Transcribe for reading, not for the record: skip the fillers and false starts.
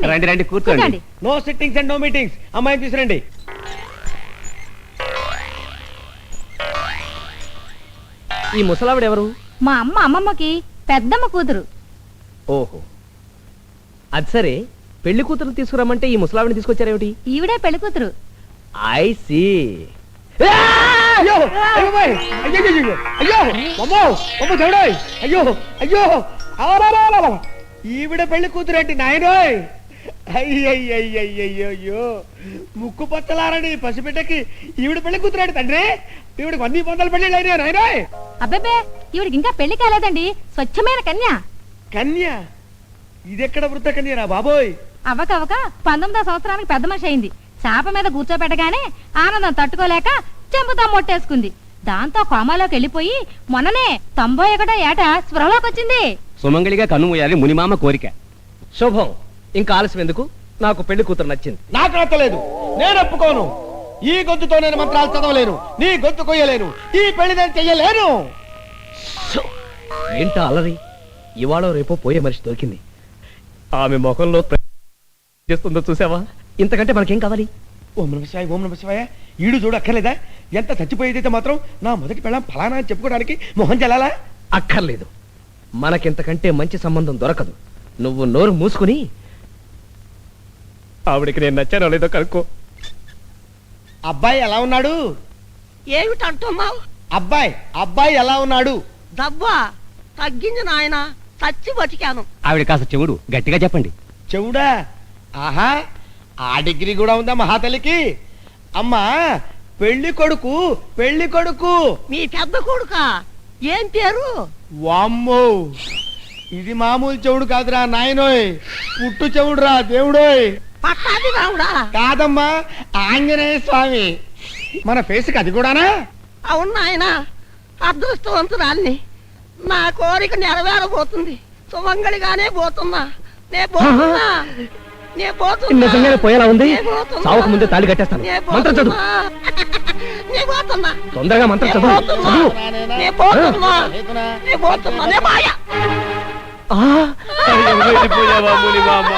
రండి రండి కూర్చోండి. No sittings and no meetings. అమ్మాయిని తీసురండి. ఈ ముసలావిడ ఎవరు? మా అమ్మమ్మకి పెద్దమ్మ కూతురు. ఓహో, అది సరే. పెళ్లి కూతురు తీసుకురమ్మంటే ఈ ముసలావిడిని తీసుకొచ్చారేమిటి? ఈవిడే పెళ్లి కూతురు. I see. అయ్యో అయ్యో అయ్యో, ఈవిడ పెళ్లి కూతురేంటి నాయనోయ్? అయ్యయ్యో, ముక్కు పచ్చలారని పసిబిడ్డకి ఈవిడ పెళ్లి కూతురేంటి తండ్రి? ఈవిడికి 100 పెళ్లి అయినా నాయనోయ్? అబ్బే, ఈవిడికి ఇంకా పెళ్లి కాలేదండి. స్వచ్ఛమైన కన్య. కన్య? ఇదెక్కడ వృద్ధ కన్యరా బాబోయ్? అవక 19వ సంవత్సరానికి పెద్ద మనిషి అయింది. చాప మీద కూర్చోబెట్టగానే ఆనందం తట్టుకోలేక చెంపుతా మొట్టేసుకుంది. దాంతో కోమాలోకి వెళ్ళిపోయి మొన్ననే 91వ ఏట స్పృహలోకి వచ్చింది. సుమంగళిగా కన్ను మూయాలి మునిమామ కోరిక. శుభం. ఇంకా ఆలస్యం ఎందుకు? నాకు పెళ్లి కూతురు నచ్చింది. నాకు నచ్చలేదు. నేను ఒప్పుకోను. ఈ గొంతుతో నేను మంత్రాలు చదవలేను, నీ గొంతు కొయ్యలేను, ఈ పెళ్లి నేను చెయ్యలేను. ఏంటో అలరి? ఇవాళ రేపో పోయే మనిషి దొరికింది. ఆమె ముఖంలో చేస్తుందో చూసావా? ఇంతకంటే మనకేం కావాలి? ఓం నమ శివాయ, ఓం నమ శివాయ. ఈడు చూడు అక్కర్లేదా? ఎంత చచ్చిపోయేదైతే మాత్రం నా మొదటి పెళ్ళం ఫలానా అని చెప్పుకోవడానికి మొహం చెల్లాలా? అక్కర్లేదు. మనకింతకంటే మంచి సంబంధం దొరకదు. నువ్వు నోరు మూసుకుని ఆవిడికి నేను నచ్చానో లేదో కనుక్కో. అబ్బాయి ఎలా ఉన్నాడు? ఏమిటంటున్నావు? అబ్బాయి ఎలా ఉన్నాడు? దబ్బా తగ్గింది నాయన, చచ్చి బతికాను. ఆవిడ కాస్త చెవుడు, గట్టిగా చెప్పండి. చెవుడా? ఆహా, ఆ డిగ్రీ కూడా ఉందా మహాతల్లికి? అమ్మా, పెళ్లి కొడుకు మీ పెద్ద కొడుక? ఏం పేరు? వామ్మో, ఇది మామూలు చెవుడు కాదురా నాయనోయ్, పుట్టు చెవుడురా దేవుడోయ్. పట్టాది రావుడా? కాదమ్మా, ఆంజనేయ స్వామి. మన ఫేస్కి అది కూడానా? అవును నాయన, అదృష్టవంతురాల్ని. నా కోరిక నెరవేరబోతుంది. సుమంగళిగానే పోతున్నా. నిజంగానే పోయేలా ఉంది. సావుకు ముందే తాళి కట్టేస్తాను. మంత్రం చదువు. తొందరగా మంత్రం చదువు. వెళ్ళిపోయావా ముని మామ?